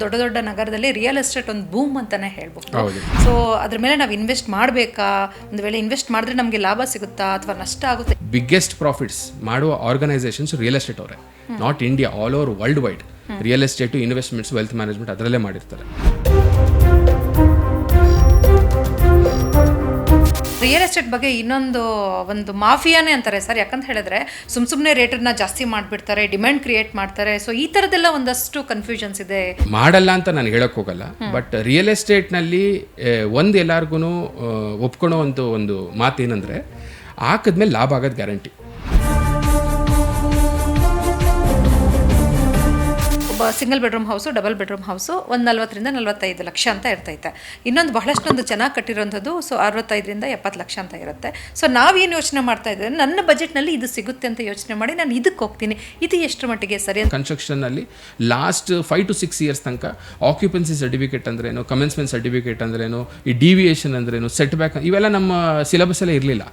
ದೊಡ್ಡ ದೊಡ್ಡ ನಗರದಲ್ಲಿ ರಿಯಲ್ ಎಸ್ಟೇಟ್ ಒಂದು ಬೂಮ್ ಅಂತಾನೆ ಹೇಳ್ಬಹುದು. ಸೊ ಅದ್ರ ಮೇಲೆ ನಾವು ಇನ್ವೆಸ್ಟ್ ಮಾಡಬೇಕಾ, ಒಂದು ವೇಳೆ ಇನ್ವೆಸ್ಟ್ ಮಾಡಿದ್ರೆ ನಮಗೆ ಲಾಭ ಸಿಗುತ್ತಾ ಅಥವಾ ನಷ್ಟ ಆಗುತ್ತೆ? ಬಿಗ್ಗೆಸ್ಟ್ ಪ್ರಾಫಿಟ್ಸ್ ಮಾಡುವ ಆರ್ಗನೈಸೇಷನ್ಸ್ ರಿಯಲ್ ಎಸ್ಟೇಟ್ ಅವರೇ, not India, all over world wide. Real estate, investments, wealth management ಅದರಲ್ಲೇ ಮಾಡಿರ್ತಾರೆ. ರಿಯಲ್ ಎಸ್ಟೇಟ್ ಬಗ್ಗೆ ಒಂದು ಮಾಫಿಯಾನೇ ಅಂತಾರೆ ಸರ್. ಯಾಕಂತ ಹೇಳಿದ್ರೆ ಸುಮ್ಮನೆ ರೇಟನ್ನ ಜಾಸ್ತಿ ಮಾಡಿಬಿಡ್ತಾರೆ, ಡಿಮ್ಯಾಂಡ್ ಕ್ರಿಯೇಟ್ ಮಾಡ್ತಾರೆ. ಸೊ ಈ ಥರದ್ದೆಲ್ಲ ಒಂದಷ್ಟು ಕನ್ಫ್ಯೂಷನ್ಸ್ ಇದೆ. ಮಾಡಲ್ಲ ಅಂತ ನಾನು ಹೇಳಕ್ ಹೋಗಲ್ಲ, ಬಟ್ ರಿಯಲ್ ಎಸ್ಟೇಟ್ನಲ್ಲಿ ಒಂದು ಎಲ್ಲರಿಗೂ ಒಪ್ಕೊಳ್ಳೋ ಒಂದು ಮಾತೇನೆಂದರೆ, ಹಾಕಿದ್ಮೇಲೆ ಲಾಭ ಆಗೋದು ಗ್ಯಾರಂಟಿ. ಒಬ್ಬ single bedroom house, double bedroom house ಒಂದು 40 ರಿಂದ 45 ಲಕ್ಷ ಅಂತ ಇರ್ತೈತೆ. ಇನ್ನೊಂದು ಬಹಳಷ್ಟೊಂದು ಚೆನ್ನಾಗಿ ಕಟ್ಟಿರೋಂಥದ್ದು 65 ರಿಂದ 70 ಲಕ್ಷ ಅಂತ ಇರುತ್ತೆ. ಸೊ ನಾವೇನು ಯೋಚನೆ ಮಾಡ್ತಾ ಇದ್ದೇವೆ, ನನ್ನ ಬಜೆಟ್ನಲ್ಲಿ ಇದು ಸಿಗುತ್ತೆ ಅಂತ ಯೋಚನೆ ಮಾಡಿ ನಾನು ಇದಕ್ಕೆ ಹೋಗ್ತೀನಿ. ಇದು ಎಷ್ಟು ಮಟ್ಟಿಗೆ ಸರಿ? ಕನ್ಸ್ಟ್ರಕ್ಷನ್ನಲ್ಲಿ ಲಾಸ್ಟ್ 5 to 6 years ತನಕ ಆಕ್ಯುಪೆನ್ಸಿ ಸರ್ಟಿಫಿಕೇಟ್ ಅಂದ್ರೇನು, ಕಮೆನ್ಸ್ಮೆಂಟ್ ಸರ್ಟಿಫಿಕೇಟ್ ಅಂದ್ರೇನು, ಈ ಡಿವಿಯೇಷನ್ ಅಂದ್ರೇನು, ಸೆಟ್ ಬ್ಯಾಕ್, ಇವೆಲ್ಲ ನಮ್ಮ ಸಿಲೆಬಸ್ ಅಲ್ಲೇ ಇರಲಿಲ್ಲ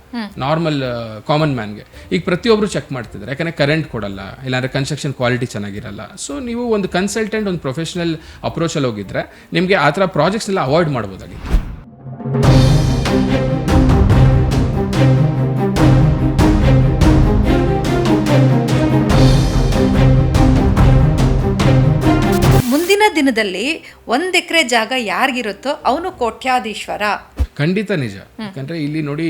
ನಾರ್ಮಲ್ ಕಾಮನ್ ಮ್ಯಾನ್ಗೆ. ಈಗ ಪ್ರತಿಯೊಬ್ಬರು ಚೆಕ್ ಮಾಡ್ತಿದ್ದಾರೆ, ಯಾಕಂದರೆ ಕರೆಂಟ್ ಕೊಡಲ್ಲ, ಇಲ್ಲಾಂದರೆ ಕನ್ಸ್ಟ್ರಕ್ಷನ್ ಕ್ವಾಲಿಟಿ ಚೆನ್ನಾಗಿರಲ್ಲ. ಸೊ ನೀವು ಒಂದು ಕನ್ಸಲ್ಟೆಂಟ್, ಒಂದು ಪ್ರೊಫೆಷನಲ್ ಅಪ್ರೋಚಲ್ಲಿ ಹೋಗಿದ್ರೆ ನಿಮಗೆ ಆ ಥರ ಪ್ರಾಜೆಕ್ಟ್ಸ್ ಎಲ್ಲ ಅವಾಯ್ಡ್ ಮಾಡ್ಬೋದಾಗಿತ್ತು. ಮುಂದಿನ ದಿನದಲ್ಲಿ 1 ಎಕರೆ ಜಾಗ ಯಾರಿಗಿರುತ್ತೋ ಅವನು ಕೋಟ್ಯಾಧೀಶ್ವರ. ಖಂಡಿತ ನಿಜ. ಯಾಕಂದರೆ ಇಲ್ಲಿ ನೋಡಿ,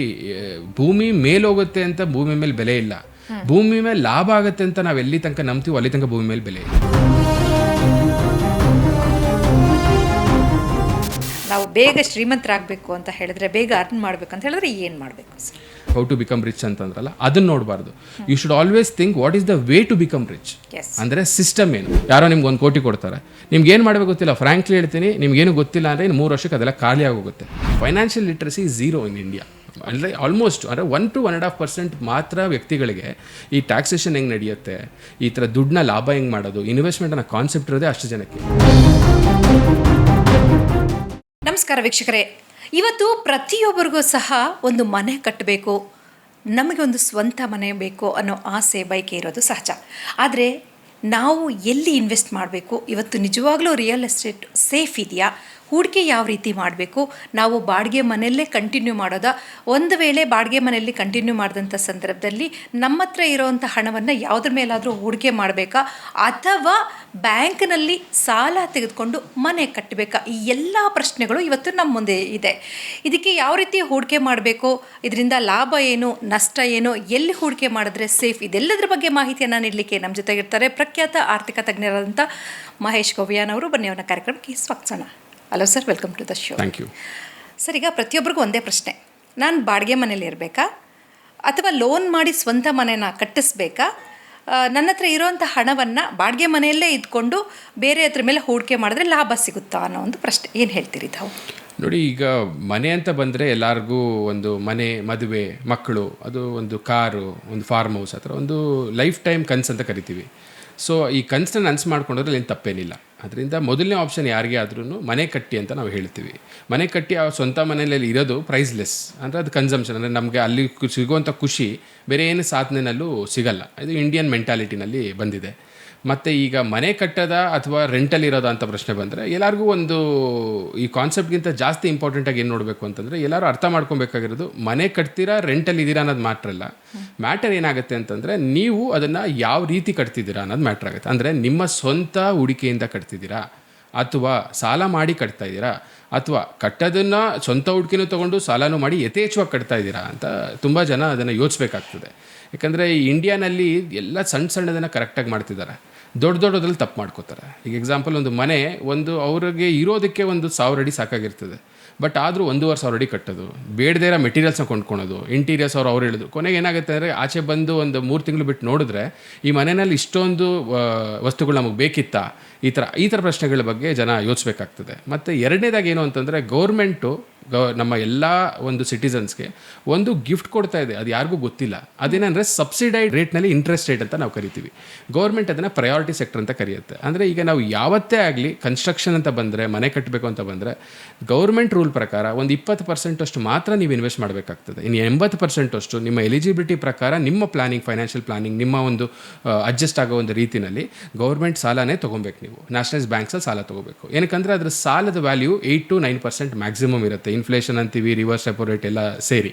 ಭೂಮಿ ಮೇಲೋಗುತ್ತೆ ಅಂತ ಭೂಮಿ ಮೇಲೆ ಬೆಲೆ ಇಲ್ಲ, ಭೂಮಿ ಮೇಲೆ ಲಾಭ ಆಗುತ್ತೆ ಅಂತ ನಾವು ಎಲ್ಲಿ ತನಕ ನಂಬ್ತೀವೋ ಅಲ್ಲಿ ತನಕ ಭೂಮಿ ಮೇಲೆ ಬೆಲೆ ಇಲ್ಲ. ನಾವು ಬೇಗ ಶ್ರೀಮಂತರಾಗಬೇಕು ಅಂತ ಹೇಳಿದ್ರೆ, ಬೇಗ ಅರ್ನ್ ಮಾಡಬೇಕು ಅಂತ ಹೇಳಿದ್ರೆ ಏನು ಮಾಡಬೇಕು sir? How to become rich ಅಂತಂದ್ರಲ್ಲ, ಅದನ್ನ ನೋಡಬಾರ್ದು. You should always think what is the way to become rich. ಅಂದರೆ ಸಿಸ್ಟಮ್ ಏನು? ಯಾರೋ ನಿಮ್ಗೆ 1 ಕೋಟಿ ಕೊಡ್ತಾರೆ, ನಿಮ್ಗೆ ಏನು ಮಾಡಬೇಕು ಗೊತ್ತಿಲ್ಲ, ಫ್ರಾಂಕ್ಲಿ ಹೇಳ್ತೀನಿ, ನಿಮ್ಗೇನು ಗೊತ್ತಿಲ್ಲ ಅಂದರೆ ಇನ್ನು 3 ವರ್ಷಕ್ಕೆ ಅದೆಲ್ಲ ಖಾಲಿ ಆಗೋಗುತ್ತೆ. Financial literacy zero in India. ಅಂದರೆ ಆಲ್ಮೋಸ್ಟ್ 1 to 1.5% ಮಾತ್ರ ವ್ಯಕ್ತಿಗಳಿಗೆ ಈ ಟ್ಯಾಕ್ಸೇಷನ್ ಹೆಂಗೆ ನಡೆಯುತ್ತೆ, ಈ ಥರ ದುಡ್ಡನ್ನ ಲಾಭ ಹೆಂಗೆ ಮಾಡೋದು, ಇನ್ವೆಸ್ಟ್ಮೆಂಟ್ ಅನ್ನೋ ಕಾನ್ಸೆಪ್ಟ್ ಇರೋದೇ ಅಷ್ಟು ಜನಕ್ಕೆ. ನಮಸ್ಕಾರ ವೀಕ್ಷಕರೇ, ಇವತ್ತು ಪ್ರತಿಯೊಬ್ಬರಿಗೂ ಸಹ ಒಂದು ಮನೆ ಕಟ್ಟಬೇಕು, ನಮಗೆ ಒಂದು ಸ್ವಂತ ಮನೆ ಬೇಕು ಅನ್ನೋ ಆಸೆ, ಬಯಕೆ ಇರೋದು ಸಹಜ. ಆದರೆ ನಾವು ಎಲ್ಲಿ ಇನ್ವೆಸ್ಟ್ ಮಾಡಬೇಕು? ಇವತ್ತು ನಿಜವಾಗ್ಲೂ ರಿಯಲ್ ಎಸ್ಟೇಟ್ ಸೇಫ್ ಇದೆಯಾ? ಹೂಡಿಕೆ ಯಾವ ರೀತಿ ಮಾಡಬೇಕು? ನಾವು ಬಾಡಿಗೆ ಮನೆಯಲ್ಲೇ ಕಂಟಿನ್ಯೂ ಮಾಡೋದಾ? ಒಂದು ವೇಳೆ ಬಾಡಿಗೆ ಮನೆಯಲ್ಲಿ ಕಂಟಿನ್ಯೂ ಮಾಡಿದಂಥ ಸಂದರ್ಭದಲ್ಲಿ ನಮ್ಮ ಹತ್ರ ಇರೋವಂಥ ಹಣವನ್ನು ಯಾವುದ್ರ ಮೇಲಾದರೂ ಹೂಡಿಕೆ ಮಾಡಬೇಕಾ, ಅಥವಾ ಬ್ಯಾಂಕ್ನಲ್ಲಿ ಸಾಲ ತೆಗೆದುಕೊಂಡು ಮನೆ ಕಟ್ಟಬೇಕಾ? ಈ ಎಲ್ಲ ಪ್ರಶ್ನೆಗಳು ಇವತ್ತು ನಮ್ಮ ಮುಂದೆ ಇದೆ. ಇದಕ್ಕೆ ಯಾವ ರೀತಿ ಹೂಡಿಕೆ ಮಾಡಬೇಕು, ಇದರಿಂದ ಲಾಭ ಏನು, ನಷ್ಟ ಏನು, ಎಲ್ಲಿ ಹೂಡಿಕೆ ಮಾಡಿದ್ರೆ ಸೇಫ್, ಇದೆಲ್ಲದರ ಬಗ್ಗೆ ಮಾಹಿತಿಯನ್ನು ನೀಡಲಿಕ್ಕೆ ನಮ್ಮ ಜೊತೆಗಿರ್ತಾರೆ ಪ್ರಖ್ಯಾತ ಆರ್ಥಿಕ ತಜ್ಞರಾದಂಥ ಮಹೇಶ್ ಗೋವಿಯಾನ್ ಅವರು. ಬನ್ನಿ ಅವರ ಕಾರ್ಯಕ್ರಮಕ್ಕೆ ಸ್ವಾಗತಿಸೋಣ. Hello sir, welcome to the show. Thank you. Sir, ಈಗ ಪ್ರತಿಯೊಬ್ಬರಿಗೂ ಒಂದೇ ಪ್ರಶ್ನೆ, ನಾನು ಬಾಡಿಗೆ ಮನೇಲಿ ಇರಬೇಕಾ ಅಥವಾ ಲೋನ್ ಮಾಡಿ ಸ್ವಂತ ಮನೆನ ಕಟ್ಟಿಸ್ಬೇಕಾ? ನನ್ನ ಹತ್ರ ಇರೋವಂಥ ಹಣವನ್ನು ಬಾಡಿಗೆ ಮನೆಯಲ್ಲೇ ಇದ್ಕೊಂಡು ಬೇರೆ ಹತ್ರ ಮೇಲೆ ಹೂಡಿಕೆ ಮಾಡಿದ್ರೆ ಲಾಭ ಸಿಗುತ್ತಾ ಅನ್ನೋ ಒಂದು ಪ್ರಶ್ನೆ. ಏನು ಹೇಳ್ತೀರಿ ತಾವು? ನೋಡಿ, ಈಗ ಮನೆ ಅಂತ ಬಂದರೆ ಎಲ್ಲರಿಗೂ ಒಂದು ಮನೆ, ಮದುವೆ, ಮಕ್ಕಳು, ಅದು ಒಂದು ಕಾರು, ಒಂದು ಫಾರ್ಮ್ ಹೌಸ್, ಆ ಥರ ಒಂದು ಲೈಫ್ ಟೈಮ್ ಕನ್ಸು ಅಂತ ಕರಿತೀವಿ. ಸೊ ಈ ಕನ್ಸನ್ನ ನನಸು ಮಾಡ್ಕೊಂಡ್ರೆ ಏನು ತಪ್ಪೇನಿಲ್ಲ. ಅದರಿಂದ ಮೊದಲನೇ ಆಪ್ಷನ್ ಯಾರಿಗೆ ಆದ್ರೂ ಮನೆ ಕಟ್ಟಿ ಅಂತ ನಾವು ಹೇಳ್ತೀವಿ. ಮನೆ ಕಟ್ಟಿ ಆ ಸ್ವಂತ ಮನೆಯಲ್ಲಿ ಇರೋದು ಪ್ರೈಸ್ಲೆಸ್, ಅಂದರೆ ಅದು ಕನ್ಸಂಪ್ಷನ್, ಅಂದರೆ ನಮಗೆ ಅಲ್ಲಿ ಸಿಗುವಂಥ ಖುಷಿ ಬೇರೆ ಏನು ಸಾಧನೆಯಲ್ಲೂ ಸಿಗಲ್ಲ. ಇದು ಇಂಡಿಯನ್ ಮೆಂಟಾಲಿಟಿನಲ್ಲಿ ಬಂದಿದೆ. ಮತ್ತು ಈಗ ಮನೆ ಕಟ್ಟೋದ ಅಥವಾ ರೆಂಟಲ್ಲಿ ಇರೋದ ಅಂತ ಪ್ರಶ್ನೆ ಬಂದರೆ, ಎಲ್ಲರಿಗೂ ಒಂದು ಈ ಕಾನ್ಸೆಪ್ಟ್ಗಿಂತ ಜಾಸ್ತಿ ಇಂಪಾರ್ಟೆಂಟಾಗಿ ಏನು ನೋಡಬೇಕು ಅಂತಂದರೆ, ಎಲ್ಲರೂ ಅರ್ಥ ಮಾಡ್ಕೊಬೇಕಾಗಿರೋದು ಮನೆ ಕಟ್ತೀರಾ ರೆಂಟಲ್ಲಿ ಇದ್ದೀರಾ ಅನ್ನೋದು ಮ್ಯಾಟ್ರ್ ಅಲ್ಲ. ಮ್ಯಾಟರ್ ಏನಾಗುತ್ತೆ ಅಂತಂದರೆ, ನೀವು ಅದನ್ನು ಯಾವ ರೀತಿ ಕಟ್ತಿದ್ದೀರಾ ಅನ್ನೋದು ಮ್ಯಾಟ್ರ್ ಆಗುತ್ತೆ. ಅಂದರೆ ನಿಮ್ಮ ಸ್ವಂತ ಹೂಡಿಕೆಯಿಂದ ಕಟ್ತಿದ್ದೀರಾ ಅಥವಾ ಸಾಲ ಮಾಡಿ ಕಟ್ತಾ ಇದ್ದೀರಾ, ಅಥವಾ ಕಟ್ಟೋದನ್ನು ಸ್ವಂತ ಹೂಡಿಕೆನೂ ತೊಗೊಂಡು ಸಾಲನೂ ಮಾಡಿ ಯಥೇಚ್ಛವಾಗಿ ಕಟ್ತಾ ಇದ್ದೀರಾ ಅಂತ ತುಂಬ ಜನ ಅದನ್ನು ಯೋಚಿಸ್ಬೇಕಾಗ್ತದೆ. ಯಾಕಂದರೆ ಈ ಇಂಡಿಯಾನಲ್ಲಿ ಎಲ್ಲ ಸಣ್ಣದನ್ನು ಕರೆಕ್ಟಾಗಿ ಮಾಡ್ತಿದ್ದಾರೆ, ದೊಡ್ಡದ್ರಲ್ಲಿ ತಪ್ಪು ಮಾಡ್ಕೋತಾರೆ. ಈಗ ಎಕ್ಸಾಂಪಲ್, ಒಂದು ಮನೆ ಅವ್ರಿಗೆ ಇರೋದಕ್ಕೆ 1,000 ಅಡಿ ಸಾಕಾಗಿರ್ತದೆ, ಬಟ್ ಆದರೂ 1,500 ಅಡಿ ಕಟ್ಟೋದು, ಬೇಡದೇ ಇರೋ ಮೆಟೀರಿಯಲ್ಸ್ನ ಕೊಂಡ್ಕೊಳೋದು, ಇಂಟೀರಿಯರ್ಸ್ ಅವ್ರು ಹೇಳಿದ್ರು. ಕೊನೆಗೆ ಏನಾಗುತ್ತೆ ಅಂದರೆ, ಆಚೆ ಬಂದು ಒಂದು 3 ತಿಂಗಳು ಬಿಟ್ಟು ನೋಡಿದ್ರೆ ಈ ಮನೆಯಲ್ಲಿ ಇಷ್ಟೊಂದು ವಸ್ತುಗಳು ನಮಗೆ ಬೇಕಿತ್ತಾ, ಈ ಥರ ಪ್ರಶ್ನೆಗಳ ಬಗ್ಗೆ ಜನ ಯೋಚಿಸ್ಬೇಕಾಗ್ತದೆ. ಮತ್ತು ಎರಡನೇದಾಗಿ ಏನು ಅಂತಂದರೆ, ಗೌರ್ಮೆಂಟು ನಮ್ಮ ಎಲ್ಲ ಒಂದು ಸಿಟಿಸನ್ಸ್ಗೆ ಒಂದು ಗಿಫ್ಟ್ ಕೊಡ್ತಾ ಇದೆ. ಅದು ಯಾರಿಗೂ ಗೊತ್ತಿಲ್ಲ. ಅದೇನಂದರೆ ಸಬ್ಸಿಡೈಡ್ ರೇಟ್ನಲ್ಲಿ ಇಂಟ್ರೆಸ್ಟ್ ರೇಟ್ ಅಂತ ನಾವು ಕರಿತೀವಿ. ಗೌರ್ಮೆಂಟ್ ಅದನ್ನು ಪ್ರಯಾರಿಟಿ ಸೆಕ್ಟರ್ ಅಂತ ಕರೆಯುತ್ತೆ. ಅಂದರೆ ಈಗ ನಾವು ಯಾವತ್ತೇ ಆಗಲಿ ಕನ್ಸ್ಟ್ರಕ್ಷನ್ ಅಂತ ಬಂದರೆ, ಮನೆ ಕಟ್ಟಬೇಕು ಅಂತ ಬಂದರೆ, ಗೌರ್ಮೆಂಟ್ ರೂಲ್ ಪ್ರಕಾರ ಒಂದು 20% ಅಷ್ಟು ಮಾತ್ರ ನೀವು ಇನ್ವೆಸ್ಟ್ ಮಾಡಬೇಕಾಗ್ತದೆ. ಇನ್ನು 80% ಅಷ್ಟು ನಿಮ್ಮ ಎಲಿಜಿಬಿಲಿಟಿ ಪ್ರಕಾರ ನಿಮ್ಮ ಪ್ಲಾನಿಂಗ್, ಫೈನಾನ್ಷಿಯಲ್ ಪ್ಲಾನಿಂಗ್, ನಿಮ್ಮ ಒಂದು ಅಡ್ಜಸ್ಟ್ ಆಗೋ ಒಂದು ರೀತಿಯಲ್ಲಿ ಗೌರ್ಮೆಂಟ್ ಸಾಲನೇ ತೊಗೊಬೇಕು. ನೀವು ನ್ಯಾಷನಲೈಸ್ ಬ್ಯಾಂಕ್ಸಲ್ಲಿ ಸಾಲ ತೊಗೋಬೇಕು. ಏನಕ್ಕಂದರೆ ಅದರ ಸಾಲದ ವ್ಯಾಲ್ಯೂ 8 to 9% ಮ್ಯಾಕ್ಸಿಮಮ್ ಇರುತ್ತೆ. ಇನ್ಫ್ಲೇಷನ್ ಅಂತೀವಿ, ರಿವರ್ಸ್ ರೆಪೋ ರೇಟ್ ಎಲ್ಲ ಸೇರಿ.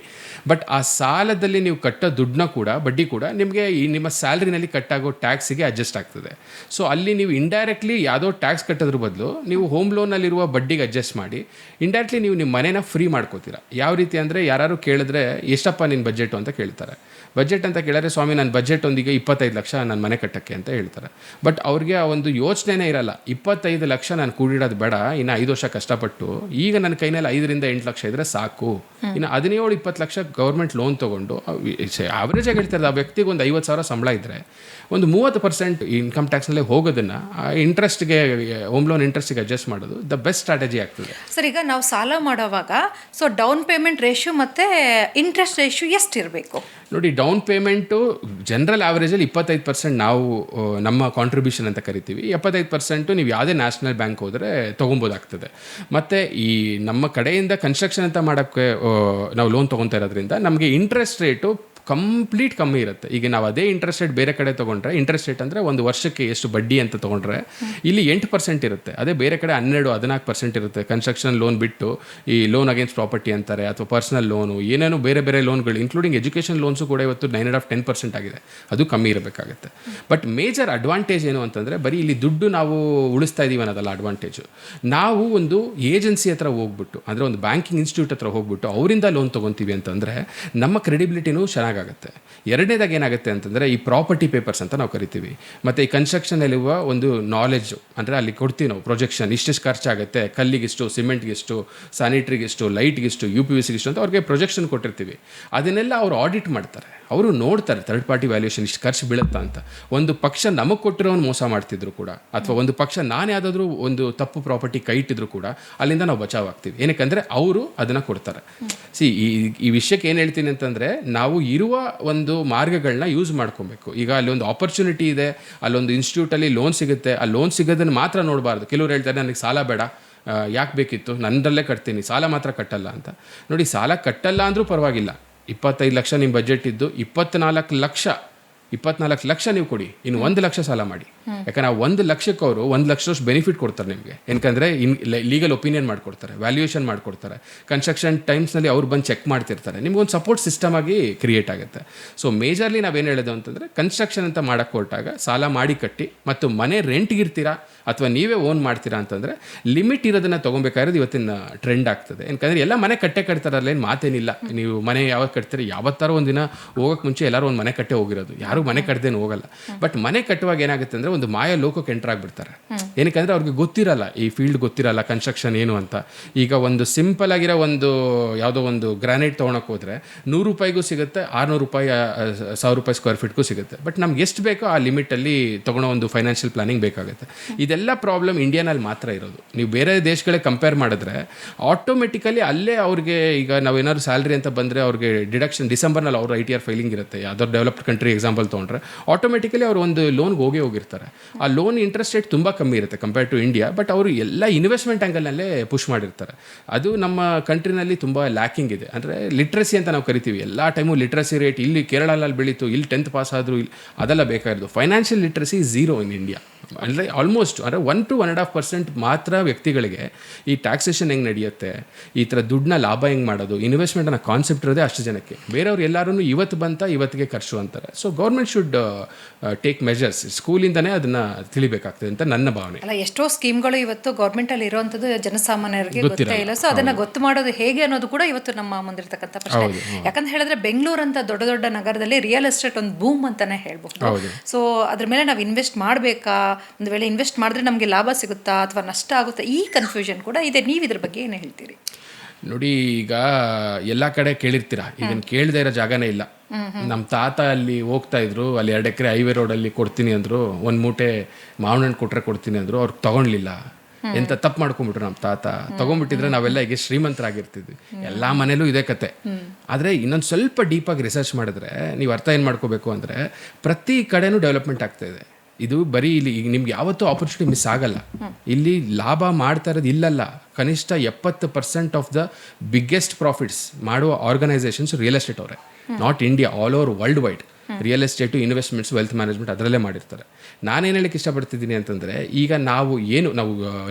ಬಟ್ ಆ ಸಾಲದಲ್ಲಿ ನೀವು ಕಟ್ಟೋ ದುಡ್ಡನ್ನ ಕೂಡ, ಬಡ್ಡಿ ಕೂಡ ನಿಮಗೆ ಈ ನಿಮ್ಮ ಸ್ಯಾಲ್ರಿನಲ್ಲಿ ಕಟ್ಟಾಗೋ ಟ್ಯಾಕ್ಸಿಗೆ ಅಡ್ಜಸ್ಟ್ ಆಗ್ತದೆ. ಸೊ ಅಲ್ಲಿ ನೀವು ಇಂಡೈರೆಕ್ಟ್ಲಿ ಯಾವುದೋ ಟ್ಯಾಕ್ಸ್ ಕಟ್ಟೋದ್ರ ಬದಲು ನೀವು ಹೋಮ್ ಲೋನಲ್ಲಿರುವ ಬಡ್ಡಿಗೆ ಅಡ್ಜಸ್ಟ್ ಮಾಡಿ ಇಂಡೈರೆಕ್ಟ್ಲಿ ನೀವು ನಿಮ್ಮ ಮನೇನ ಫ್ರೀ ಮಾಡ್ಕೋತೀರಾ. ಯಾವ ರೀತಿ ಅಂದರೆ, ಯಾರು ಕೇಳಿದ್ರೆ ಎಷ್ಟಪ್ಪ ನಿನ್ನ ಬಜೆಟು ಅಂತ ಕೇಳ್ತಾರೆ. ಬಜೆಟ್ ಅಂತ ಕೇಳಿದ್ರೆ, ಸ್ವಾಮಿ ನನ್ನ ಬಜೆಟ್ ಒಂದಿಗೆ 25 ಲಕ್ಷ ನನ್ನ ಮನೆ ಕಟ್ಟಕ್ಕೆ ಅಂತ ಹೇಳ್ತಾರೆ. ಬಟ್ ಅವ್ರಿಗೆ ಆ ಒಂದು ಯೋಚನೆನೇ ಇರಲ್ಲ. 25 ಲಕ್ಷ ನಾನು ಕೂಡಿಡೋದು ಬೇಡ, ಇನ್ನು 5 ವರ್ಷ ಕಷ್ಟಪಟ್ಟು ಈಗ ನನ್ನ ಕೈನಲ್ಲಿ 5 ರಿಂದ 8 ಲಕ್ಷ ಇದ್ರೆ ಸಾಕು. ಇನ್ನು 17-20 ಲಕ್ಷ ಗೌರ್ಮೆಂಟ್ ಲೋನ್ ತೊಗೊಂಡು ಆವ್ರೇಜ್ ಆಗಿ ಹೇಳ್ತಾರೆ, ಆ ವ್ಯಕ್ತಿಗೆ ಒಂದು 50,000 ಸಂಬಳ ಇದ್ದರೆ ಒಂದು 30% ಇನ್ಕಮ್ ಟ್ಯಾಕ್ಸ್ನಲ್ಲೇ ಹೋಗೋದನ್ನು ಇಂಟ್ರೆಸ್ಟ್ಗೆ, ಹೋಮ್ ಲೋನ್ ಇಂಟ್ರೆಸ್ಟ್ಗೆ ಅಡ್ಜಸ್ಟ್ ಮಾಡೋದು ದ ಬೆಸ್ಟ್ ಸ್ಟ್ರಾಟಜಿ ಆಗ್ತದೆ. ಸರ್, ಈಗ ನಾವು ಸಾಲ ಮಾಡೋವಾಗ ಸೊ ಡೌನ್ ಪೇಮೆಂಟ್ ರೇಷ್ಯೋ ಮತ್ತು ಇಂಟ್ರೆಸ್ಟ್ ರೇಷ್ಯೋ ಎಷ್ಟಿರಬೇಕು? ನೋಡಿ, ಡೌನ್ ಪೇಮೆಂಟು ಜನರಲ್ ಆವ್ರೇಜಲ್ಲಿ 25% ನಾವು ನಮ್ಮ ಕಾಂಟ್ರಿಬ್ಯೂಷನ್ ಅಂತ ಕರಿತೀವಿ. 75% ನೀವು ಯಾವುದೇ ನ್ಯಾಷನಲ್ ಬ್ಯಾಂಕ್ ಹೋದರೆ ತೊಗೊಬೋದಾಗ್ತದೆ. ಮತ್ತು ಈ ನಮ್ಮ ಕಡೆಯಿಂದ ಕನ್ಸ್ಟ್ರಕ್ಷನ್ ಅಂತ ಮಾಡೋಕ್ಕೆ ನಾವು ಲೋನ್ ತೊಗೊತಾ ಇರೋದ್ರಿಂದ ನಮಗೆ ಇಂಟ್ರೆಸ್ಟ್ ರೇಟು ಕಂಪ್ಲೀಟ್ ಕಮ್ಮಿ ಇರುತ್ತೆ. ಈಗ ನಾವು ಅದೇ ಇಂಟ್ರೆಸ್ಟ್ ರೇಟ್ ಬೇರೆ ಕಡೆ ತೊಗೊಂಡ್ರೆ, ಇಂಟ್ರೆಸ್ಟ್ ರೇಟ್ ಅಂದರೆ ಒಂದು ವರ್ಷಕ್ಕೆ ಎಷ್ಟು ಬಡ್ಡಿ ಅಂತ ತೊಗೊಂಡ್ರೆ ಇಲ್ಲಿ 8% ಇರುತ್ತೆ. ಅದೇ ಬೇರೆ ಕಡೆ 12-14% ಇರುತ್ತೆ. ಕನ್ಸ್ಟ್ರಕ್ಷನ್ ಲೋನ್ ಬಿಟ್ಟು ಈ ಲೋನ್ ಅಗೇನ್ಸ್ಟ್ ಪ್ರಾಪರ್ಟಿ ಅಂತಾರೆ, ಅಥವಾ ಪರ್ಸನಲ್ ಲೋನು, ಏನೇನೋ ಬೇರೆ ಬೇರೆ ಲೋನ್ಗಳು, ಇನ್ಕ್ಲೂಡಿಂಗ್ ಎಜುಕೇಷನ್ ಲೋನ್ಸು ಕೂಡ ಇವತ್ತು 9.5-10% ಆಗಿದೆ. ಅದು ಕಮ್ಮಿ ಇರಬೇಕಾಗುತ್ತೆ. ಬಟ್ ಮೇಜರ್ ಅಡ್ವಾಂಟೇಜ್ ಏನು ಅಂತಂದರೆ, ಬರೀ ಇಲ್ಲಿ ದುಡ್ಡು ನಾವು ಉಳಿಸ್ತಾ ಇದ್ದೀವಿ ಅನ್ನೋದಲ್ಲ ಅಡ್ವಾಂಟೇಜು. ನಾವು ಒಂದು ಏಜೆನ್ಸಿ ಹತ್ರ ಹೋಗ್ಬಿಟ್ಟು, ಅಂದರೆ ಒಂದು ಬ್ಯಾಂಕಿಂಗ್ ಇನ್ಸ್ಟಿಟ್ಯೂಟ್ ಹತ್ರ ಹೋಗ್ಬಿಟ್ಟು ಅವರಿಂದ ಲೋನ್ ತೊಗೊತೀವಿ ಅಂತಂದರೆ ನಮ್ಮ ಕ್ರೆಡಿಬಿಲಿಟಿನೂ ಚೆನ್ನಾಗಾಗುತ್ತೆ. ಎರಡನೇದಾಗಿ ಏನಾಗುತ್ತೆ ಅಂತಂದರೆ, ಈ ಪ್ರಾಪರ್ಟಿ ಪೇಪರ್ಸ್ ಅಂತ ನಾವು ಕರಿತೀವಿ. ಮತ್ತು ಈ ಕನ್ಸ್ಟ್ರಕ್ಷನಲ್ಲಿರುವ ಒಂದು ನಾಲೆಡ್ಜು, ಅಂದರೆ ಅಲ್ಲಿ ಕೊಡ್ತೀವಿ ನಾವು ಪ್ರೊಜೆಕ್ಷನ್, ಇಷ್ಟಿಷ್ಟು ಖರ್ಚಾಗುತ್ತೆ, ಕಲ್ಲಿಗಿಷ್ಟು, ಸಿಮೆಂಟ್ಗಿಷ್ಟು, ಸ್ಯಾನಿಟ್ರಿಗಿಷ್ಟು, ಲೈಟ್ಗಿಷ್ಟು, UPVCಗಿಷ್ಟು ಅಂತ ಅವ್ರಿಗೆ ಪ್ರೊಜೆಕ್ಷನ್ ಕೊಟ್ಟಿರ್ತೀವಿ. ಅದನ್ನೆಲ್ಲ ಅವರು ಆಡಿಟ್ ಮಾಡ್ತಾರೆ. ಅವರು ನೋಡ್ತಾರೆ ಥರ್ಡ್ ಪಾರ್ಟಿ ವ್ಯಾಲ್ಯೂಷನ್ ಇಷ್ಟು ಖರ್ಚು ಬೀಳುತ್ತಾ ಅಂತ. ಒಂದು ಪಕ್ಷ ನಮಗೆ ಕೊಟ್ಟಿರೋನು ಮೋಸ ಮಾಡ್ತಿದ್ರು ಕೂಡ, ಅಥವಾ ಒಂದು ಪಕ್ಷ ನಾನು ಯಾವುದಾದ್ರೂ ಒಂದು ತಪ್ಪು ಪ್ರಾಪರ್ಟಿ ಕೈ ಇಟ್ಟಿದ್ರು ಕೂಡ ಅಲ್ಲಿಂದ ನಾವು ಬಚಾವಾಗ್ತೀವಿ. ಏನಕ್ಕಂದರೆ ಅವರು ಅದನ್ನು ಕೊಡ್ತಾರೆ. ಈ ವಿಷಯಕ್ಕೆ ಏನು ಹೇಳ್ತೀನಿ ಅಂತಂದರೆ, ನಾವು ಇರುವ ಒಂದು ಮಾರ್ಗಗಳನ್ನ ಯೂಸ್ ಮಾಡ್ಕೊಬೇಕು. ಈಗ ಅಲ್ಲಿ ಒಂದು ಆಪರ್ಚುನಿಟಿ ಇದೆ, ಅಲ್ಲೊಂದು ಇನ್ಸ್ಟಿಟ್ಯೂಟಲ್ಲಿ ಲೋನ್ ಸಿಗುತ್ತೆ, ಆ ಲೋನ್ ಸಿಗೋದನ್ನು ಮಾತ್ರ ನೋಡಬಾರ್ದು. ಕೆಲವರು ಹೇಳ್ತಾರೆ ನನಗೆ ಸಾಲ ಬೇಡ, ಯಾಕೆ ಬೇಕಿತ್ತು, ನನ್ನದಲ್ಲೇ ಕಟ್ತೀನಿ, ಸಾಲ ಮಾತ್ರ ಕಟ್ಟಲ್ಲ ಅಂತ. ನೋಡಿ, ಸಾಲ ಕಟ್ಟಲ್ಲ ಅಂದರೂ ಪರವಾಗಿಲ್ಲ, 25 ಲಕ್ಷ ನಿಮ್ಮ ಬಜೆಟ್ ಇದ್ದು 24 ಲಕ್ಷ ನೀವು ಕೊಡಿ, ಇನ್ನು 1 ಲಕ್ಷ ಸಾಲ ಮಾಡಿ. ಯಾಕಂದ್ರೆ ಆ 1 ಲಕ್ಷಕ್ಕೆ ಅವರು 1 ಲಕ್ಷದಷ್ಟು ಬೆನಿಫಿಟ್ ಕೊಡ್ತಾರೆ ನಿಮಗೆ. ಏನಕಂದರೆ ಲೀಗಲ್ ಒಪಿನಿಯನ್ ಮಾಡಿಕೊಡ್ತಾರೆ, ವ್ಯಾಲ್ಯೂಯೇಷನ್ ಮಾಡಿಕೊಡ್ತಾರೆ, ಕನ್ಸ್ಟ್ರಕ್ಷನ್ ಟೈಮ್ಸ್ನಲ್ಲಿ ಅವ್ರು ಬಂದು ಚೆಕ್ ಮಾಡ್ತಿರ್ತಾರೆ. ನಿಮ್ಗೊಂದು ಸಪೋರ್ಟ್ ಸಿಸ್ಟಮ್ ಆಗಿ ಕ್ರಿಯೇಟ್ ಆಗುತ್ತೆ. ಸೊ ಮೇಜರ್ಲಿ ನಾವೇನು ಹೇಳೋದು ಅಂತಂದರೆ, ಕನ್ಸ್ಟ್ರಕ್ಷನ್ ಅಂತ ಮಾಡೋಕ್ಕೆ ಹೊರಟಾಗ ಸಾಲ ಮಾಡಿ ಕಟ್ಟಿ, ಮತ್ತು ಮನೆ ರೆಂಟ್ಗಿರ್ತೀರಾ ಅಥವಾ ನೀವೇ ಓನ್ ಮಾಡ್ತೀರಾ ಅಂತಂದರೆ ಲಿಮಿಟ್ ಇರೋದನ್ನು ತೊಗೊಬೇಕಾದ್ರೆ ಇವತ್ತಿನ ಟ್ರೆಂಡ್ ಆಗ್ತದೆ. ಯಾಕಂದರೆ ಎಲ್ಲ ಮನೆ ಕಟ್ತಾರಲ್ಲ, ಏನು ಮಾತೇನಿಲ್ಲ. ನೀವು ಮನೆ ಯಾವಾಗ ಕಟ್ತೀರಿ, ಯಾವತ್ತಾರು ಒಂದಿನ ಹೋಗೋಕ್ಕೆ ಮುಂಚೆ ಎಲ್ಲರೂ ಒಂದು ಮನೆ ಕಟ್ಟೆ ಹೋಗಿರೋದು, ಯಾರು ಮನೆ ಕಟ್ಟದೇನು ಹೋಗಲ್ಲ. ಬಟ್ ಮನೆ ಕಟ್ಟುವಾಗ ಏನಾಗುತ್ತೆ ಅಂದರೆ, ಒಂದು ಮಾಯ ಲೋಕಕ್ಕೆ ಎಂಟರ್ ಆಗಿಬಿಡ್ತಾರೆ. ಏನಕ್ಕಂದರೆ ಅವ್ರಿಗೆ ಗೊತ್ತಿರಲ್ಲ, ಈ ಫೀಲ್ಡ್ ಗೊತ್ತಿರಲ್ಲ, ಕನ್ಸ್ಟ್ರಕ್ಷನ್ ಏನು ಅಂತ. ಈಗ ಒಂದು ಸಿಂಪಲ್ ಆಗಿರೋ ಒಂದು ಯಾವುದೋ ಒಂದು ಗ್ರಾನೈಟ್ ತೊಗೊಳಕ್ಕೆ ಹೋದರೆ ₹100 ಸಿಗುತ್ತೆ, ₹600, ₹1000 ಸ್ಕ್ವೇರ್ ಫೀಟ್ಗೂ ಸಿಗುತ್ತೆ. ಬಟ್ ನಮ್ಗೆ ಎಷ್ಟು ಬೇಕೋ ಆ ಲಿಮಿಟಲ್ಲಿ ತೊಗೊಳೋ ಒಂದು ಫೈನಾನ್ಷಿಯಲ್ ಪ್ಲಾನಿಂಗ್ ಬೇಕಾಗುತ್ತೆ. ಇದೆಲ್ಲ ಪ್ರಾಬ್ಲಮ್ ಇಂಡಿಯಾನಲ್ಲಿ ಮಾತ್ರ ಇರೋದು. ನೀವು ಬೇರೆ ದೇಶಗಳಿಗೆ ಕಂಪೇರ್ ಮಾಡಿದ್ರೆ ಆಟೋಮೆಟಿಕಲಿ ಅಲ್ಲೇ ಅವ್ರಿಗೆ, ಈಗ ನಾವೇನಾದ್ರು ಸ್ಯಾಲ್ರಿ ಅಂತ ಬಂದರೆ ಅವ್ರಿಗೆ ಡಿಡಕ್ಷನ್, ಡಿಸೆಂಬರ್ನಲ್ಲಿ ಅವ್ರ ITR ಫೈಲಿಂಗ್ ಇರುತ್ತೆ. ಯಾವ್ದಾದ್ರು ಡೆವಲಪ್ಡ್ ಕಂಟ್ರಿ ಎಕ್ಸಾಂಪಲ್ ತೊಗೊಂಡ್ರೆ ಆಟೋಮೆಟಿಕಲಿ ಅವ್ರು ಒಂದು ಲೋನ್ಗೆ ಹೋಗಿರ್ತಾರೆ. ಆ ಲೋನ್ ಇಂಟ್ರೆಸ್ಟ್ ರೇಟ್ ತುಂಬ ಕಮ್ಮಿ ಇರುತ್ತೆ ಕಂಪೇರ್ ಟು ಇಂಡಿಯಾ. ಬಟ್ ಅವರು ಎಲ್ಲ ಇನ್ವೆಸ್ಟ್ಮೆಂಟ್ ಆ್ಯಂಗಲ್ನಲ್ಲೇ ಪುಷ್ ಮಾಡಿರ್ತಾರೆ. ಅದು ನಮ್ಮ ಕಂಟ್ರಿನಲ್ಲಿ ತುಂಬ ಲ್ಯಾಕಿಂಗ್ ಇದೆ. ಅಂದರೆ ಲಿಟ್ರಸಿ ಅಂತ ನಾವು ಕರಿತೀವಿ. ಎಲ್ಲ ಟೈಮು ಲಿಟ್ರಸಿ ರೇಟ್ ಇಲ್ಲಿ ಕೇರಳಲ್ಲಿ ಬೆಳೀತು, ಇಲ್ಲಿ 10th ಪಾಸ್ ಆದರೂ, ಇಲ್ಲಿ ಅದೆಲ್ಲ ಬೇಕಾಗಿರೋದು. Financial literacy 0 in India. ಅಂದರೆ ಆಲ್ಮೋಸ್ಟ್ ಅಂದರೆ 1 to 1.5% ಮಾತ್ರ ವ್ಯಕ್ತಿಗಳಿಗೆ ಈ ಟ್ಯಾಕ್ಸೇಷನ್ ಹೆಂಗೆ ನಡೆಯುತ್ತೆ, ಈ ಥರ ದುಡ್ಡನ್ನ ಲಾಭ ಹೆಂಗೆ ಮಾಡೋದು, ಇನ್ವೆಸ್ಟ್ಮೆಂಟ್ ಅನ್ನೋ ಕಾನ್ಸೆಪ್ಟ್ ಇರೋದೇ ಅಷ್ಟು ಜನಕ್ಕೆ. ಬೇರೆಯವ್ರು ಎಲ್ಲರೂ ಇವತ್ತು ಬಂತ ಇವತ್ತಿಗೆ ಖರ್ಚು ಅಂತಾರೆ. So government should take measures, ಸ್ಕೂಲಿಂದನೇ ಅದನ್ನು ತಿಳಿಬೇಕಾಗ್ತದೆ ಅಂತ ನನ್ನ ಭಾವನೆ. ಅಲ್ಲ, ಎಷ್ಟೋ ಸ್ಕೀಮ್ಗಳು ಇವತ್ತು ಗೌರ್ಮೆಂಟಲ್ಲಿ ಇರೋವಂಥದ್ದು ಜನಸಾಮಾನ್ಯರಿಗೆ ಗೊತ್ತೇ ಇಲ್ಲ. ಸೊ ಅದನ್ನು ಗೊತ್ತು ಮಾಡೋದು ಹೇಗೆ ಅನ್ನೋದು ಕೂಡ ಇವತ್ತು ನಮ್ಮ ಮುಂದಿರ್ತಕ್ಕಂಥ ಪ್ರಶ್ನೆ. ಯಾಕಂತ ಹೇಳಿದ್ರೆ ಬೆಂಗಳೂರು ಅಂತ ದೊಡ್ಡ ದೊಡ್ಡ ನಗರದಲ್ಲಿ ರಿಯಲ್ ಎಸ್ಟೇಟ್ ಒಂದು ಬೂಮ್ ಅಂತಾನೆ ಹೇಳ್ಬಹುದು. ಸೊ ಅದ್ರ ಮೇಲೆ ನಾವು ಇನ್ವೆಸ್ಟ್ ಮಾಡಬೇಕಾ, ಒಂದು ವೇಳೆ ಇನ್ವೆಸ್ಟ್ ಮಾಡಿದ್ರೆ ನಮಗೆ ಲಾಭ ಸಿಗುತ್ತಾ ಅಥವಾ ನಷ್ಟ ಆಗುತ್ತಾ, ಈ ಕನ್ಫ್ಯೂಷನ್ ಕೂಡ ಇದೆ. ನೀವು ಇದ್ರ ಬಗ್ಗೆ ಏನು ಹೇಳ್ತೀರಿ? ನೋಡಿ, ಈಗ ಎಲ್ಲ ಕಡೆ ಕೇಳಿರ್ತೀರಾ, ಇದನ್ನು ಕೇಳದೇ ಇರೋ ಜಾಗನೇ ಇಲ್ಲ. ನಮ್ಮ ತಾತ ಅಲ್ಲಿ ಹೋಗ್ತಾ ಇದ್ರು, ಅಲ್ಲಿ 2 ಎಕರೆ ಹೈವೇ ರೋಡಲ್ಲಿ ಕೊಡ್ತೀನಿ ಅಂದರು, 1 ಮೂಟೆ ಮಾವಿನ ಹಣ್ಣು ಕೊಟ್ಟರೆ ಕೊಡ್ತೀನಿ ಅಂದರು, ಅವ್ರಿಗೆ ತೊಗೊಳ್ಲಿಲ್ಲ. ಎಂತ ತಪ್ಪು ಮಾಡ್ಕೊಂಡ್ಬಿಟ್ರು ನಮ್ಮ ತಾತ, ತಗೊಂಡ್ಬಿಟ್ಟಿದ್ರೆ ನಾವೆಲ್ಲ ಈಗ ಶ್ರೀಮಂತರಾಗಿರ್ತಿದ್ವಿ. ಎಲ್ಲ ಮನೇಲೂ ಇದೇ ಕತೆ. ಆದರೆ ಇನ್ನೊಂದು ಸ್ವಲ್ಪ ಡೀಪಾಗಿ ರಿಸರ್ಚ್ ಮಾಡಿದ್ರೆ ನೀವು ಅರ್ಥ ಏನು ಮಾಡ್ಕೋಬೇಕು ಅಂದರೆ, ಪ್ರತಿ ಕಡೆನೂ ಡೆವಲಪ್ಮೆಂಟ್ ಆಗ್ತಾ ಇದೆ. ಇದು ಬರೀ ಇಲ್ಲಿ ಈಗ ನಿಮ್ಗೆ ಯಾವತ್ತೂ ಆಪರ್ಚುನಿಟಿ ಮಿಸ್ ಆಗಲ್ಲ. ಇಲ್ಲಿ ಲಾಭ ಮಾಡ್ತಾ ಇರೋದು ಇಲ್ಲಲ್ಲ, ಕನಿಷ್ಠ 70% ಆಫ್ ದ ಬಿಗ್ಗೆಸ್ಟ್ ಪ್ರಾಫಿಟ್ಸ್ ಮಾಡುವ ಆರ್ಗನೈಸೇಷನ್ಸ್ ರಿಯಲ್ ಎಸ್ಟೇಟ್ ಅವರೇ. Not India, all over world wide real estate, investments, wealth management ಅದರಲ್ಲೇ ಮಾಡಿರ್ತಾರೆ. ನಾನೇನು ಹೇಳಕ್ಕೆ ಇಷ್ಟಪಡ್ತಿದ್ದೀನಿ ಅಂತಂದರೆ, ಈಗ ನಾವು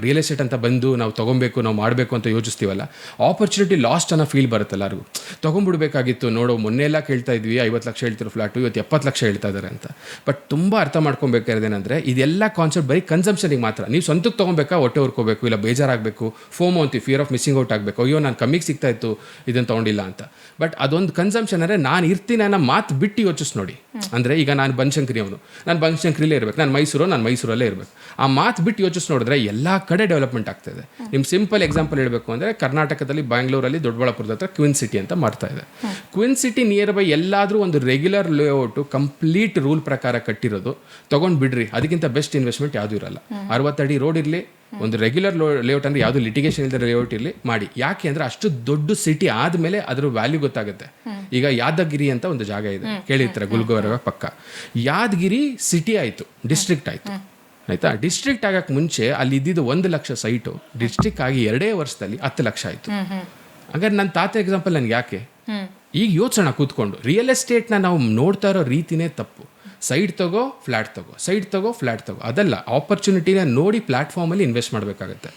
ರಿಯಲ್ ಎಸ್ಟೇಟ್ ಅಂತ ಬಂದು ನಾವು ತೊಗೊಬೇಕು, ನಾವು ಮಾಡಬೇಕು ಅಂತ ಯೋಚಿಸ್ತೀವಲ್ಲ, ಆಪರ್ಚುನಿಟಿ ಲಾಸ್ಟ್ ಅನ್ನೋ ಫೀಲ್ ಬರುತ್ತೆ ಎಲ್ಲರಿಗೂ. ತೊಗೊಂಡ್ಬಿಡ್ಬೇಕಾಗಿತ್ತು, ನೋಡೋ ಮೊನ್ನೆ ಎಲ್ಲ ಕೇಳ್ತಾ ಇದ್ವಿ 50 ಲಕ್ಷ ಹೇಳ್ತಿರೋ ಫ್ಲಾಟು ಇವತ್ತು 70 ಲಕ್ಷ ಹೇಳ್ತಾ ಇದ್ದಾರೆ ಅಂತ. ಬಟ್ ತುಂಬ ಅರ್ಥ ಮಾಡ್ಕೊಬೇಕಾದೇನೆಂದರೆ, ಇದೆಲ್ಲ ಕಾನ್ಸೆಪ್ಟ್ ಬರೀ ಕನ್ಸಂಪ್ಷನಿಗೆ ಮಾತ್ರ. ನೀವು ಸ್ವಂತಕ್ಕೆ ತೊಗೊಬೇಕಾ, ಹೊಟ್ಟೆ ಹುರ್ಕೋಬೇಕು, ಇಲ್ಲ ಬೇಜಾರಾಗಬೇಕು, ಫೋಮೋ ಅಂತೀವಿ, ಫಿಯರ್ ಆಫ್ ಮಿಸ್ಸಿಂಗ್ ಔಟ್ ಆಗಬೇಕು, ಅಯ್ಯೋ ನಾನು ಕಮ್ಮಿಗೆ ಸಿಗ್ತಾ ಇತ್ತು ಇದನ್ನು ತೊಗೊಂಡಿಲ್ಲ ಅಂತ. ಬಟ್ ಅದೊಂದು ಕನ್ಸಂಪ್ಷನ್ ಅಂದರೆ ನಾನು ಇರ್ತೀನಿ ಅನ್ನೋ ಮಾತು ಬಿಟ್ಟು ಯೋಚಿಸ್ ನೋಡಿ. ಅಂದರೆ ಈಗ ನಾನು ಬನಶಂಕರಿ ಅವನು, ನಾನು ಬನಶಂಕರಿಲೇ ಇರಬೇಕು, ನಾನು ಮೈಸೂರಲ್ಲೇ ಇರಬೇಕು. ಆ ಮಾತು ಬಿಟ್ಟು ಯೋಚಿಸ್ ನೋಡಿದ್ರೆ ಎಲ್ಲ ಕಡೆ ಡೆವಲಪ್ಮೆಂಟ್ ಆಗ್ತಾಯಿದೆ. ನಿಮ್ಮ ಸಿಂಪಲ್ ಎಕ್ಸಾಂಪಲ್ ಹೇಳಬೇಕು ಅಂದರೆ, ಕರ್ನಾಟಕದಲ್ಲಿ ಬ್ಯಾಂಗ್ಳೂರಲ್ಲಿ ದೊಡ್ಡಬಳ್ಳಾಪುರದ ಹತ್ರ ಕ್ವಿನ್ ಸಿಟಿ ಅಂತ ಮಾಡ್ತಾ ಇದೆ. ಕ್ವಿನ್ ಸಿಟಿ ನಿಯರ್ ಬೈ ಎಲ್ಲಾದರೂ ಒಂದು ರೆಗ್ಯುಲರ್ ಲೇಔಟು ಕಂಪ್ಲೀಟ್ ರೂಲ್ ಪ್ರಕಾರ ಕಟ್ಟಿರೋದು ತೊಗೊಂಡು ಬಿಡ್ರಿ, ಅದಕ್ಕಿಂತ ಬೆಸ್ಟ್ ಇನ್ವೆಸ್ಟ್ಮೆಂಟ್ ಯಾವುದೂ ಇರಲ್ಲ. 60 ಅಡಿ ರೋಡ್ ಇರಲಿ, ಒಂದು ರೆಗ್ಯುಲರ್ ಲೇಔಟ್ ಅಂದರೆ ಯಾವುದು ಲಿಟಿಗೇಷನ್ ಇಲ್ಲದೆ ಲೇಔಟ್ ಇರಲಿ ಮಾಡಿ. ಯಾಕೆ ಅಂದರೆ ಅಷ್ಟು ದೊಡ್ಡ ಸಿಟಿ ಆದಮೇಲೆ ಅದ್ರ ವ್ಯಾಲ್ಯೂ ಗೊತ್ತಾಗುತ್ತೆ. ಈಗ ಯಾದಗಿರಿ ಅಂತ ಒಂದು ಜಾಗ ಇದೆ, ಕೇಳಿರ್ತಾರೆ, ಗುಲ್ಬರ್ಗ ಪಕ್ಕ. ಯಾದಗಿರಿ ಸಿಟಿ ಆಯಿತು, ಡಿಸ್ಟ್ರಿಕ್ಟ್ ಆಯಿತು, ಆಯಿತಾ. ಡಿಸ್ಟ್ರಿಕ್ಟ್ ಆಗಕ್ಕೆ ಮುಂಚೆ ಅಲ್ಲಿ ಇದ್ದಿದ್ದು 1 ಲಕ್ಷ ಸೈಟು ಡಿಸ್ಟ್ರಿಕ್ಟ್ ಆಗಿ 2 ವರ್ಷದಲ್ಲಿ 10 ಲಕ್ಷ ಆಯಿತು. ಹಾಗಾದ್ರೆ ನನ್ನ ತಾತ ಎಕ್ಸಾಂಪಲ್ ನನಗೆ ಯಾಕೆ? ಈಗ ಯೋಚನೆ ಕೂತ್ಕೊಂಡು ರಿಯಲ್ ಎಸ್ಟೇಟ್ನ ನಾವು ನೋಡ್ತಾ ಇರೋ ರೀತಿನೇ ತಪ್ಪು. ಸೈಡ್ ತಗೋ, ಫ್ಲ್ಯಾಟ್ ತಗೋ, ಸೈಡ್ ತಗೋ, ಫ್ಲ್ಯಾಟ್ ತಗೋ, ಅದಲ್ಲ. ಆಪರ್ಚುನಿಟಿನ ನೋಡಿ ಪ್ಲ್ಯಾಟ್ಫಾರ್ಮಲ್ಲಿ ಇನ್ವೆಸ್ಟ್ ಮಾಡಬೇಕಾಗತ್ತೆ.